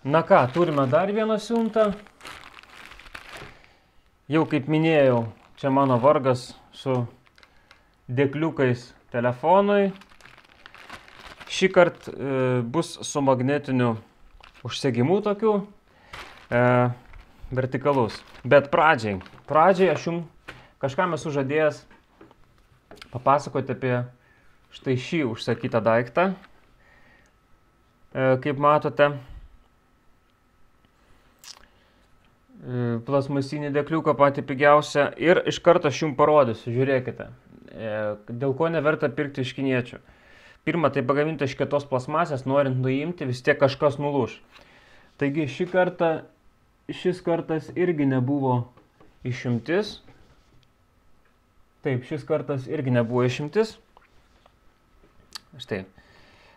Na ką, turime dar vieną siuntą. Jau kaip minėjau, čia mano vargas su dėkliukais telefonui. Šį kartą bus su magnetiniu užsegimu tokiu, vertikalus. Bet pradžiai aš jums kažkam esu žadėjęs papasakoti apie štai šį užsakytą daiktą. Kaip matote, plasmasinį dėkliuką patį pigiausią. Ir iš karto aš jums parodysiu, žiūrėkite, dėl ko neverta pirkti iš kiniečių. Pirma, tai pagaminta iš kietos plasmasės, norint nuimti, vis tiek kažkas nulūš. Taigi šis kartas irgi nebuvo išimtis. Taip, šis kartas irgi nebuvo išimtis. Štai,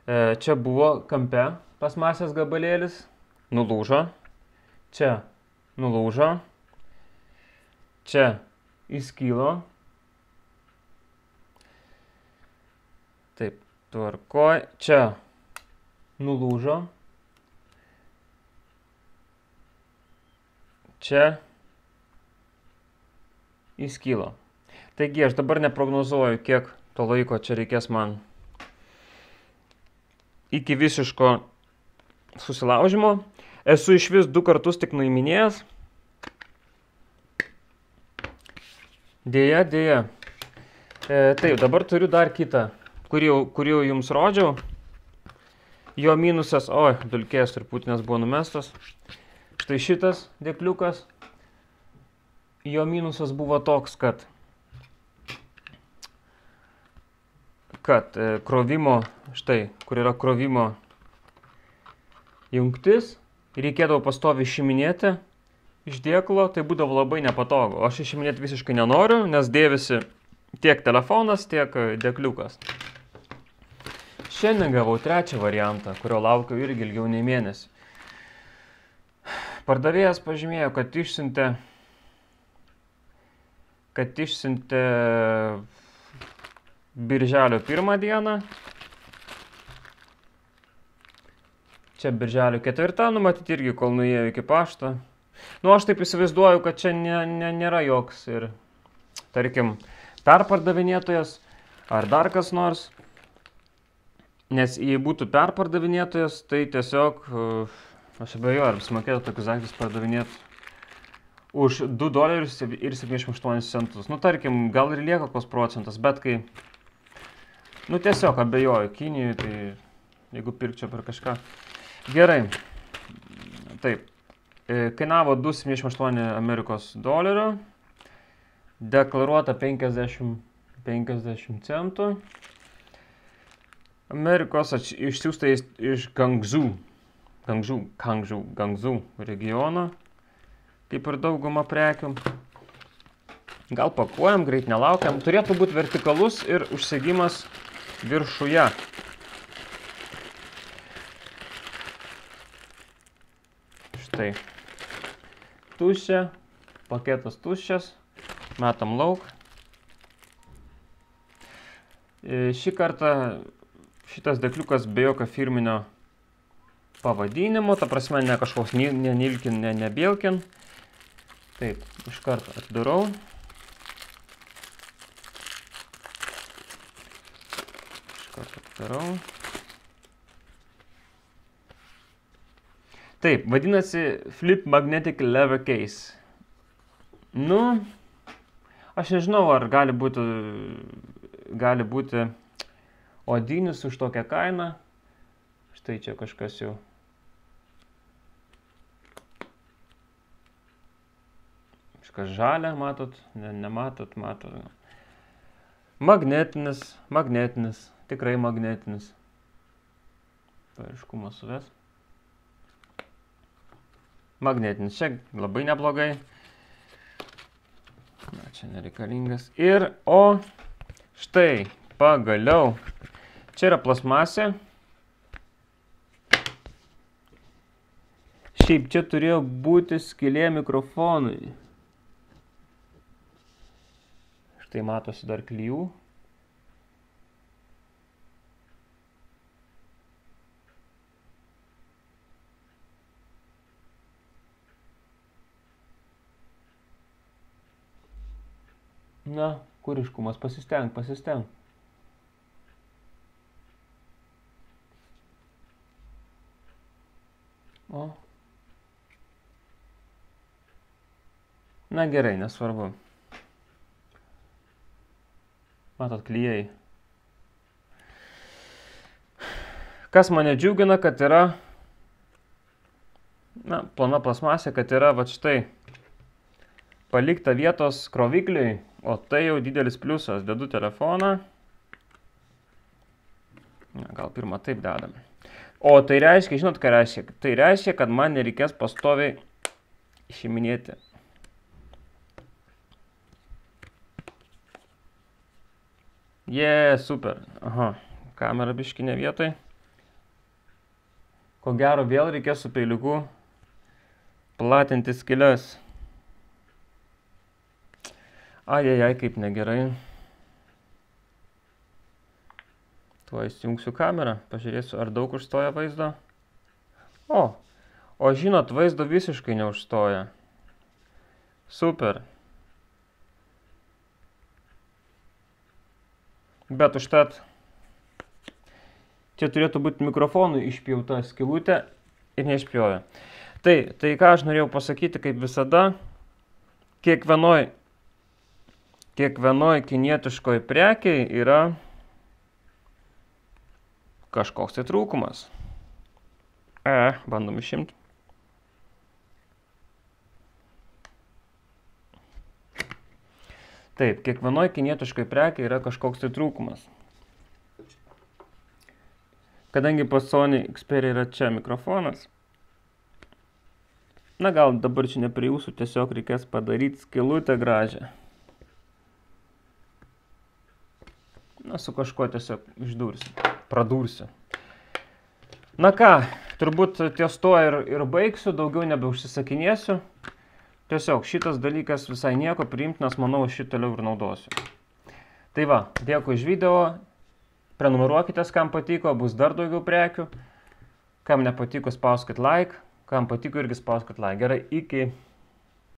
čia buvo kampe plasmasės gabalėlis, nulūžo, čia nulūžo, čia įskilo. Taip, tvarkoj, čia nulūžo, čia įskilo. Taigi aš dabar neprognozuoju, kiek to laiko čia reikės man iki visiško susilaužimo. Esu iš vis 2 kartus tik nuiminėjęs. Dėja. Taip, dabar turiu dar kitą, kurį jau jums rodžiau. Jo minusas, dulkės truputį, nes buvo numestas. Štai šitas dėkliukas. Jo minusas buvo toks, kad krovimo, štai, kur yra krovimo jungtis, reikėdavo pastoviai išiminėti iš dėklo, tai būdavo labai nepatogu. Aš išiminėti visiškai nenoriu, nes dėvisi tiek telefonas, tiek dėkliukas. Šiandien gavau 3 variantą, kurio laukiau irgi ilgiau nei mėnesį. Pardavėjas pažymėjo, kad išsiuntė birželio 1 dieną. Čia birželio 4, numatyti irgi, kol nuėjo iki pašto. Aš taip įsivaizduoju, kad čia nėra joks ir, tarkim, perpardavinėtojas ar dar kas nors. Nes jei būtų perpardavinėtojas, tai tiesiog, aš abejoju, ar apsimokėtų tokius daiktus pardavinėti už $2.78. Tarkim, gal ir lieka koks procentas, bet kai, tiesiog abejoju, Kinijoje, tai jeigu pirkčiau per kažką. Gerai, taip, kainavo $2,78 Amerikos dolerių, deklaruota 50 centų. Amerikos išsiųsta iš Guangzhou regiono, kaip ir dauguma prekių. Gal pakuojam, greit nelaukiam. Turėtų būti vertikalus ir užsegimas viršuje. Štai, tuščia, paketas tuščias, metam lauk. Šį kartą šitas dėkliukas be jokio firminio pavadinimo, ta prasme ne kažkoks Nilkin, ne Bielkin. Taip, iš karto atidarau. Taip, vadinasi Flip Magnetic Lever Case. Aš nežinau, ar gali būti odinis už tokią kainą. Štai čia kažkas jau. Kažkas žalia, matot, nematot, matot. Magnetinis, tikrai magnetinis. Paaiškumą suves. Magnetinis, čia labai neblogai. Čia nereikalingas. Štai, pagaliau. Čia yra plasmasė. Šiaip čia turėjo būti skylė mikrofonui. Štai matosi dar klijų. Na, kūryškumas, pasisteng. O. Na gerai, nesvarbu. Matot, klijai. Kas mane džiugina, kad yra, plona plasmasė, kad yra, va štai, palikta vietos krovikliui, o tai jau didelis pliusas. Dedu telefoną. Gal pirmą taip dedam. O tai reiškia, žinot ką reiškia? Tai reiškia, kad man nereikės pastoviai išiminėti. Super. Aha, kamera biškinė vietoj. Ko gero vėl reikės su peiliuku platinti skylės. Ajajaj, kaip negerai. Tuo įsijungsiu kamerą, pažiūrėsiu, ar daug užstoja vaizdo. O žinot, vaizdo visiškai neužstoja. Super. Bet užtat čia turėtų būti mikrofonui išpjauta skylutė ir neišpjovė. Tai ką aš norėjau pasakyti, kaip visada, kiekvienoj kinietiškoj prekiai yra kažkoks tai trūkumas. Bandom išimti. Taip, kiekvienoj kinietiškoj prekiai yra kažkoks tai trūkumas. Kadangi pas Sony Xperia yra čia mikrofonas, na gal dabar čia ne prie jūsų, tiesiog reikės padaryti skylutę gražią. Na, su kažkuo tiesiog pradursiu. Na ką, turbūt ties to ir baigsiu, daugiau nebeužsisakinėsiu. Tiesiog šitas dalykas visai nieko priimtinas, manau, šitą toliau ir naudosiu. Tai va, dėkui už video, prenumeruokitės, kam patiko, bus dar daugiau prekių. Kam nepatiko, spauskit like, kam patiko irgi spauskit like. Gerai, iki.